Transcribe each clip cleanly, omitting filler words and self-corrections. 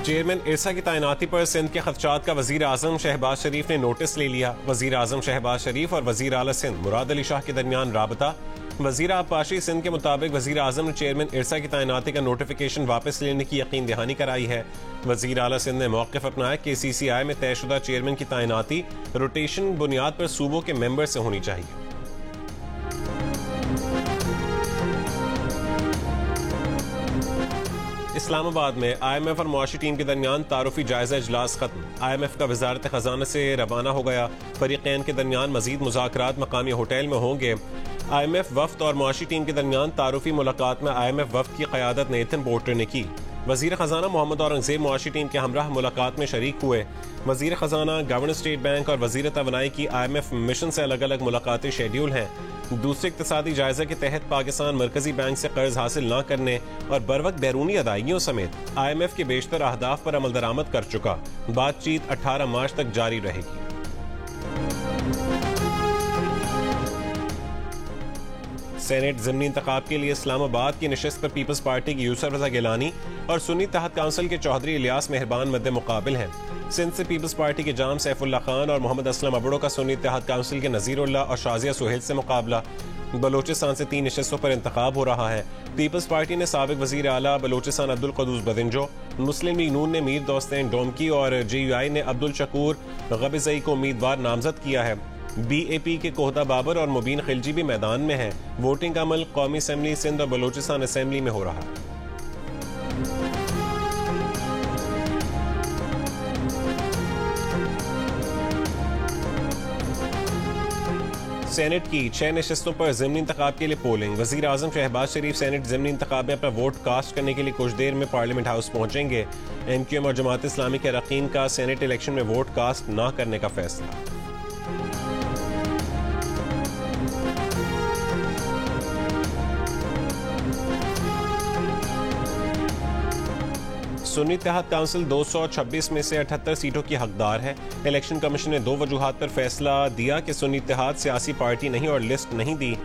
Chairman इरसा की तैनाती पर सिंध के खदशात का वजीर आजम शहबाज शरीफ ने नोटिस ले लिया। वजीर आजम शहबाज शरीफ और वजीर आला सिंध मुराद अली शाह के दरमियान राबता। वजीर आबपाशी सिंध के मुताबिक वजीर आजम ने चेयरमैन इरसा की तैनाती का नोटिफिकेशन वापस लेने की यकीन दहानी कराई है। वजीर आला सिंध ने मौक़िफ़ अपनाया कि CCI में तयशुदा चेयरमैन की तैनाती रोटेशन बुनियाद पर सूबों के मेंबर से होनी चाहिए। इस्लामाबाद में IMF और मुआशी टीम के दरमियान तारुफी जायजा इजलास खत्म। IMF का वजारत खजाना से रवाना हो गया। फरीक़ैन के दरमियान मजीद मुज़ाकरात मकामी होटल में होंगे। IMF वफ्द और मुआशी टीम के दरमियान तारुफी मुलाकात में IMF वफ्द की क़यादत नेथन पोर्टर ने की। वजीर खजाना मोहम्मद औरंगजेब मुआशी टीम के हमरा मुलाकात में शरीक हुए। वजीर खजाना, गवर्नर स्टेट बैंक और वजीर तवानाई की IMF मिशन से अलग अलग मुलाकातें शेड्यूल हैं। दूसरे इक़्तिसादी जायजा के तहत पाकिस्तान मरकजी बैंक से कर्ज हासिल न करने और बरवक्त बैरूनी अदायगियों समेत IMF के बेशतर अहदाफ पर अमल दरामद कर चुका। बातचीत 18 मार्च तक जारी रहेगी। सेनेट ज़िमनी इंतखाब के लिए इस्लामाबाद की नशिस्त पर पीपल्स पार्टी की यूसुफ रजा गिलानी और सुन्नी इत्तेहाद काउंसिल के चौधरी इलियास मेहरबान मद्दे मुकाबिल हैं। सिंध से पीपल्स पार्टी के जाम सैफुल्लाह खान और मोहम्मद असलम अबड़ो का सुन्नी इत्तेहाद काउंसिल के नज़ीरुल्लाह और शाजिया सुहेल से मुकाबला। बलोचिस्तान से 3 नशिस्तों पर इंतखाब हो रहा है। पीपल्स पार्टी ने साबिक वजीर आला बलोचिस्तान अब्दुल कदूस बदिंजो, मुस्लिम लीग नून ने मीर दोस्तेन डोमकी और JUI ने अब्दुल शकूर गबिज़ई को उम्मीदवार नामजद किया है। BAP के कोहदा बाबर और मुबीन खिलजी भी मैदान में हैं। वोटिंग का अमल कौमी असम्बली सिंध और बलोचिस्तान असम्बली में हो रहा है। सेनेट की 6 नशिस्तों पर ज़िमनी इंतखाब के लिए पोलिंग। वजीर आजम शहबाज शरीफ सेनेट ज़िमनी इंतखाब में अपना वोट कास्ट करने के लिए कुछ देर में पार्लियामेंट हाउस पहुंचेंगे। MQM और जमात इस्लामी के अरकान का सेनेट इलेक्शन में वोट कास्ट न करने का फैसला। सुन्नी इत्तेहाद काउंसिल 226 में से 78 सीटों की हकदार है। इलेक्शन कमीशन ने 2 वजूहात पर फैसला दिया कि सुन्नी इत्तेहाद सियासी पार्टी नहीं और लिस्ट नहीं दी।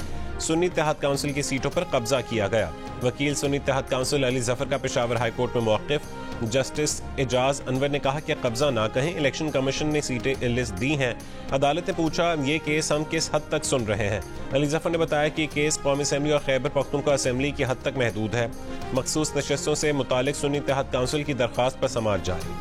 सुन्नी इत्तेहाद काउंसिल की सीटों पर कब्जा किया गया। वकील सुन्नी इत्तेहाद काउंसिल अली जफर का पेशावर हाई कोर्ट में मौक़िफ़। जस्टिस एजाज अनवर ने कहा कि कब्जा ना कहें, इलेक्शन कमीशन ने सीटें लिस्ट दी हैं। अदालत ने पूछा ये केस हम किस हद तक सुन रहे हैं। अली जफर ने बताया कि केस कौमी असम्बली और खैबर पख्तूनख्वा असम्बली की हद तक महदूद है। मखसूस नशस्तों से मुतालिक सुन्नी इत्तेहाद काउंसिल की दरख्वास्त पर समाअत जारी।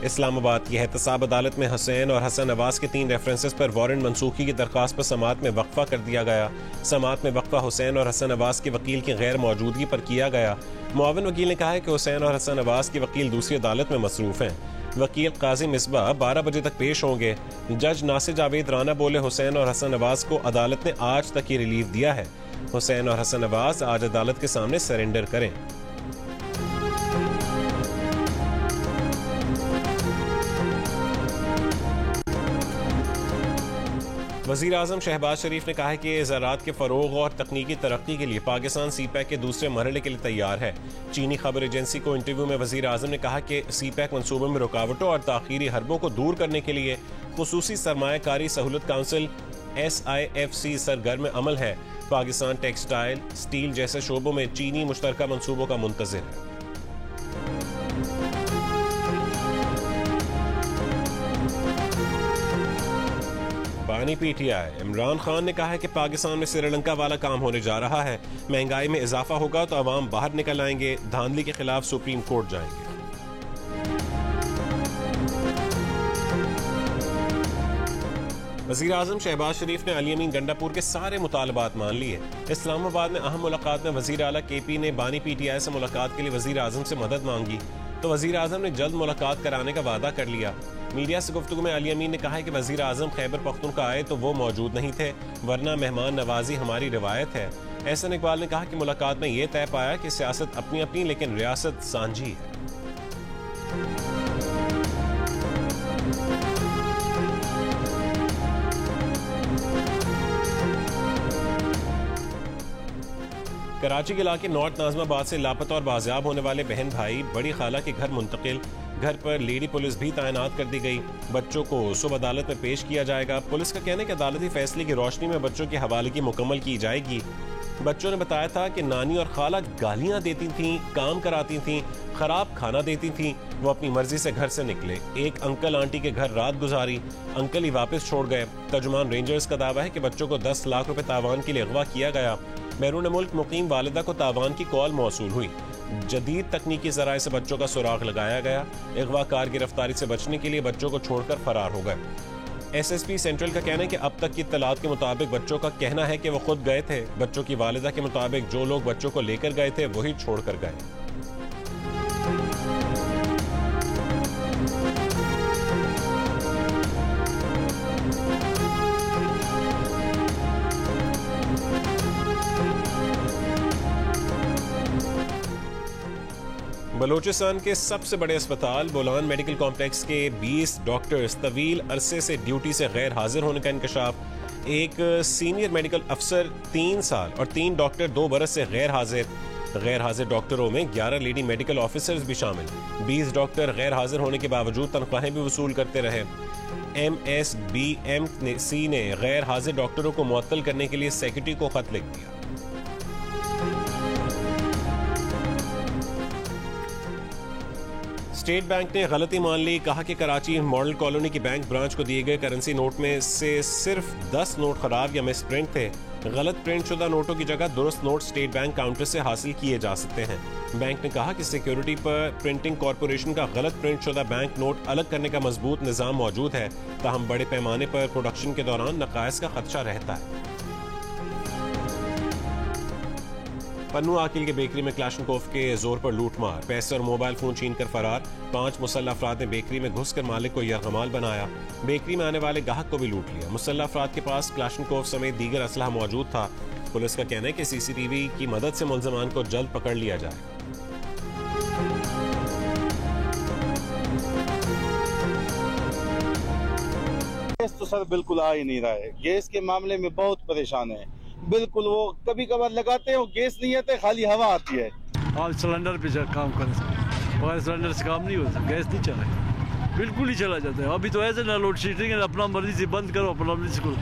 इस्लामाबाद की एहतसाब अदालत में हुसैन और हसन नवाज के 3 रेफरेंसेस पर वारंट मनसूखी की दरखास्त पर समाअत में वक्फा कर दिया गया। समाअत में वक्फा हुसैन और हसन नवाज के वकील की गैर मौजूदगी पर किया गया। मुआविन वकील ने कहा है कि हुसैन और हसन नवाज के वकील दूसरी अदालत में मसरूफ हैं। वकील काजी मिसबा 12 बजे तक पेश होंगे। जज नासिर जावेद राना बोले हुसैन और हसन नवाज को अदालत ने आज तक ही रिलीफ दिया है। हुसैन और हसन नवाज आज अदालत के सामने सरेंडर करें। वज़ीर आज़म शहबाज शरीफ ने कहा है कि ज़राअत के फ़रोग़ और तकनीकी तरक्की के लिए पाकिस्तान CPEC के दूसरे मरहले के लिए तैयार है। चीनी खबर एजेंसी को इंटरव्यू में वज़ीर आज़म ने कहा कि CPEC मनसूबों में रुकावटों और ताख़ीरी हरबों को दूर करने के लिए खुसूसी सरमायाकारी सहूलत काउंसिल SIFC सरगर्म अमल है। पाकिस्तान टेक्सटाइल, स्टील जैसे शोबों में चीनी मुश्तरका मनसूबों का मुंतज़िर है। बानी PTI इमरान खान ने कहा है कि पाकिस्तान में श्रीलंका वाला काम होने जा रहा है। महंगाई में इजाफा होगा तो अवाम बाहर निकल आएंगे। धांधली के खिलाफ सुप्रीम कोर्ट जाएंगे। वज़ीर आज़म शहबाज शरीफ ने अली अमीन गंडापुर के सारे मुतालबात मान लिए। इस्लामाबाद में अहम मुलाकात में वज़ीर आला KP ने बानी PTI से मुलाकात के लिए वज़ीर आज़म से मदद मांगी तो वज़ीर आज़म ने जल्द मुलाकात कराने का वादा कर लिया। मीडिया से गुफ्तगू में अली अमीन ने कहा है कि वज़ीर आज़म खैबर पख्तूनख्वा आए तो वो मौजूद नहीं थे, वरना मेहमान नवाजी हमारी रिवायत है। एहसन इकबाल ने कहा कि मुलाकात में ये तय पाया कि सियासत अपनी अपनी लेकिन रियासत सांझी है। कराची के इलाके नॉर्थ नाज़िमाबाद से लापता और बाजियाब होने वाले बहन भाई बड़ी खाला के घर मुंतकिल। घर पर लेडी पुलिस भी तैनात कर दी गई। बच्चों को सुबह अदालत में पेश किया जाएगा। पुलिस का कहना है कि अदालती फैसले की रोशनी में बच्चों की हवालगी मुकम्मल की जाएगी। बच्चों ने बताया था कि नानी और खाला गालियां देती थीं, काम कराती थीं, खराब खाना देती थीं। वो अपनी मर्जी से घर से निकले। एक अंकल आंटी के घर रात गुजारी, अंकल ही वापस छोड़ गए। तर्जुमान रेंजर्स का दावा है कि बच्चों को 10 लाख रुपए तावान के लिए अगवा किया गया। बैरून मुल्क मुकीम वालिदा को तावान की कॉल मौसूल हुई। जदीद तकनीकी जराए से बच्चों का सुराग लगाया गया। अगवाकार गिरफ्तारी से बचने के लिए बच्चों को छोड़कर फरार हो गए। SSP सेंट्रल का कहना है कि अब तक की इत्तलात के मुताबिक बच्चों का कहना है कि वो खुद गए थे। बच्चों की वालिदा के मुताबिक जो लोग बच्चों को लेकर गए थे वही छोड़कर गए। बलोचिस्तान के सबसे बड़े अस्पताल बोलान मेडिकल कॉम्प्लेक्स के 20 डॉक्टर्स तवील अरसे से ड्यूटी से गैर हाजिर होने का इंकशाफ। एक सीनियर मेडिकल अफसर 3 साल और 3 डॉक्टर 2 बरस से गैर हाजिर डॉक्टरों में 11 लेडी मेडिकल ऑफिसर्स भी शामिल। 20 डॉक्टर गैर हाजिर होने के बावजूद तनख्वाहें भी वसूल करते रहे। MSBMC ने गैर हाजिर डॉक्टरों को मुअत्तल करने के लिए सेक्रेटरी को खत लिख दिया। स्टेट बैंक ने गलती मान ली। कहा कि कराची मॉडल कॉलोनी की बैंक ब्रांच को दिए गए करेंसी नोट में से सिर्फ 10 नोट खराब या मिसप्रिंट थे। गलत प्रिंट शुदा नोटों की जगह दुरुस्त नोट स्टेट बैंक काउंटर से हासिल किए जा सकते हैं। बैंक ने कहा कि सिक्योरिटी पर प्रिंटिंग कॉरपोरेशन का गलत प्रिंट शुदा बैंक नोट अलग करने का मजबूत निजाम मौजूद है, ताहम बड़े पैमाने पर प्रोडक्शन के दौरान नकायस का खदशा रहता है। पन्नू आकिल के बेकरी में क्लाशनकोव के जोर पर लूटमार, पैसे और मोबाइल फोन छीन कर फरार। 5 मुसल्लह अफराद ने बेकरी में घुसकर मालिक को यरगमाल बनाया। बेकरी में आने वाले ग्राहक को भी लूट लिया। मुसल्लह अफराद के पास क्लाशनकोव समेत दीगर असलहा मौजूद था। पुलिस का कहना है कि CCTV की मदद से मुल्ज़िमान को जल्द पकड़ लिया जाए। गैस तो सर बिल्कुल आ ही नहीं रहा है। गैस के मामले में बहुत परेशान है। बिल्कुल वो कभी कभार लगाते हैं, गैस नहीं आते, खाली हवा आती है। आप सिलेंडर पे काम करें, बगैर सिलेंडर से काम नहीं होता। गैस नहीं चला, बिल्कुल ही चला जाता है। अभी तो ऐसे ना लोड शेडिंग है, अपना मर्जी से बंद करो, अपना मर्जी से करो।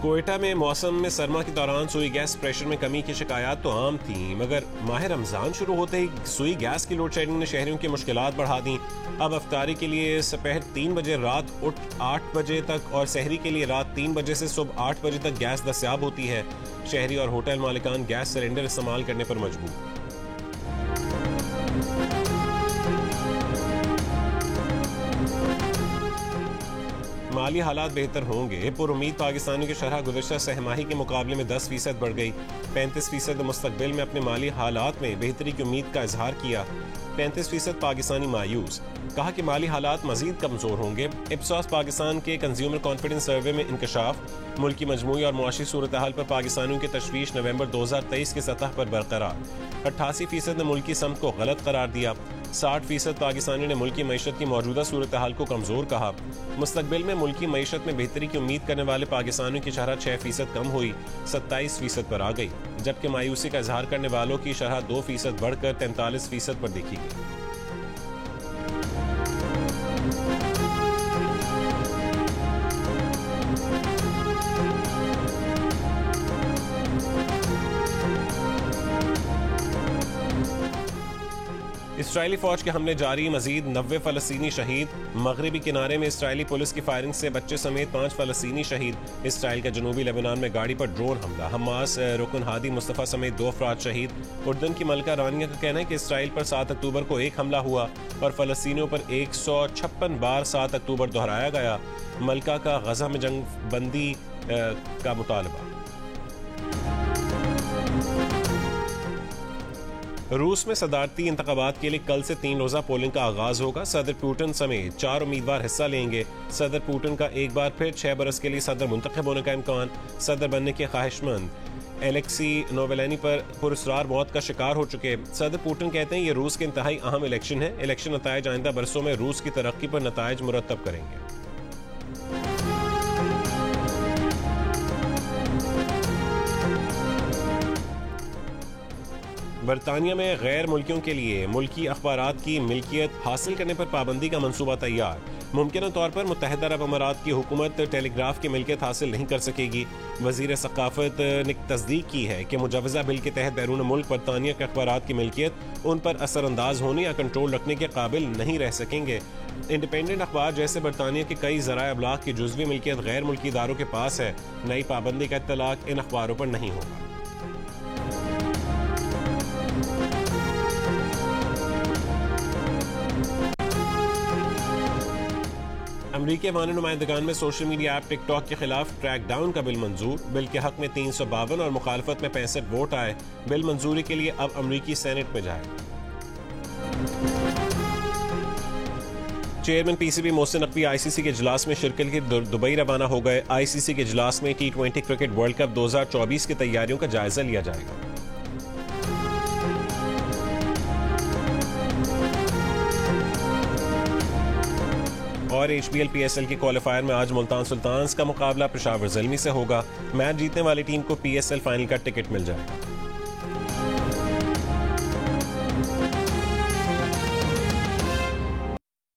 कोयटा में मौसम में सरमा के दौरान सुई गैस प्रेशर में कमी की शिकायत तो आम थी, मगर माह रमजान शुरू होते ही सुई गैस की लोड शेडिंग ने शहरियों की मुश्किलात बढ़ा दी। अब अफ्तारी के लिए दोपहर 3 बजे रात 8 बजे तक और सहरी के लिए रात 3 बजे से सुबह 8 बजे तक गैस दस्तयाब होती है। शहरी और होटल मालिकान गैस सिलेंडर इस्तेमाल करने पर मजबूर। माली हालात बेहतर होंगे। पुरुमीद पाकिस्तानियों की शरह गुज़श्ता सहमाही के मुकाबले में 10% बढ़ गई। 35% मुस्तकबिल में अपने माली हालात में बेहतरी की उम्मीद का इजहार किया। 35% पाकिस्तानी मायूस। कहा कि माली हालात मजीद कमजोर होंगे। इप्सॉस पाकिस्तान के कंज्यूमर कॉन्फिडेंस सर्वे में इंकशाफ। मुल्क की मजमूई और मुआशी सूरत हाल पर पाकिस्तानियों की तशवीश नवंबर 2023 की सतह पर बरकरार। 88% ने मुल्क की समत को गलत करार दिया। 60% पाकिस्तानी ने मुल्क की मईशत की मौजूदा सूरत हाल को कमजोर कहा। मुस्तकबिल में मुल्क की मईशत में बेहतरी की उम्मीद करने वाले पाकिस्तानियों की शरह 6% कम हुई, 27% पर आ गई, जबकि मायूसी का इजहार करने वालों की शरह 2% बढ़कर 43% पर देखी गई। इसराइली फौज के हमले जारी, मजीद 90 फलस्तीनी शहीद। मगरबी किनारे में इसराइली पुलिस की फायरिंग से बच्चे समेत 5 फलस्तीनी शहीद। इसराइल का जनूबी लेबनान में गाड़ी पर ड्रोन हमला, हमास रुकन हादी मुस्तफ़ा समेत 2 अफराद शहीद। उर्दन की मलका रानिया का कहना है कि इसराइल पर 7 अक्टूबर को एक हमला हुआ और फलस्तीनियों पर 156 बार 7 अक्टूबर दोहराया गया। मलका का गजा में जंग बंदी का मुतालबा। रूस में सदारती इंतखाबात के लिए कल से 3 रोजा पोलिंग का आगाज होगा। सदर पुतिन समेत 4 उम्मीदवार हिस्सा लेंगे। सदर पुतिन का एक बार फिर 6 बरस के लिए सदर मुंतखब होने का इम्कान। सदर बनने के ख्वाहिशमंद एलेक्सी नोवेलेनी पर पुरस्कार मौत का शिकार हो चुके सदर पुतिन कहते हैं ये रूस के इंतहाई अहम इलेक्शन है। इलेक्शन नतायज आइंदा बरसों में रूस की तरक्की पर नतायज मुरतब करेंगे। बरतानिया में गैर मुल्कियों के लिए मुल्की अखबारात की मिल्कियत हासिल करने पर पाबंदी का मंसूबा तैयार। मुमकिन तौर पर मुत्तहिदा अरब अमारात की हुकूमत टेलीग्राफ की मिल्कियत हासिल नहीं कर सकेगी। वजीर सकाफत ने तस्दीक की है कि मुजवजा बिल के तहत बैरून मुल्क बरतानिया के अखबारात की मिल्कियत उन पर असरअंदाज होने या कंट्रोल रखने के काबिल नहीं रह सकेंगे। इंडिपेंडेंट अखबार जैसे बरतानिया के कई ज़राए अबलाग की जुज़वी मिल्कियत गैर मुल्की इदारों के पास है। नई पाबंदी का इत्तलाक इन अखबारों पर नहीं होगा। अमरीकी अवामी नुमाइंदगान में सोशल मीडिया ऐप टिकटॉक के खिलाफ ट्रैक डाउन का बिल मंजूर। बिल के हक में 352 और मुखालफत में 65 वोट आए। बिल मंजूरी के लिए अब अमरीकी सेनेट में जाए। Chairman PCB Mohsin Naqvi ICC के इजलास में शिरकत के दुबई रवाना हो गए। आईसीसी के इजलास में T20 क्रिकेट वर्ल्ड कप 2024 की तैयारियों का जायजा लिया जाएगा। और HBL PSL के क्वालिफायर में आज मुल्तान सुल्तान्स का मुकाबला पेशावर ज़ल्मी से होगा। मैच जीतने वाली टीम को PSL फाइनल का टिकट मिल जाएगा।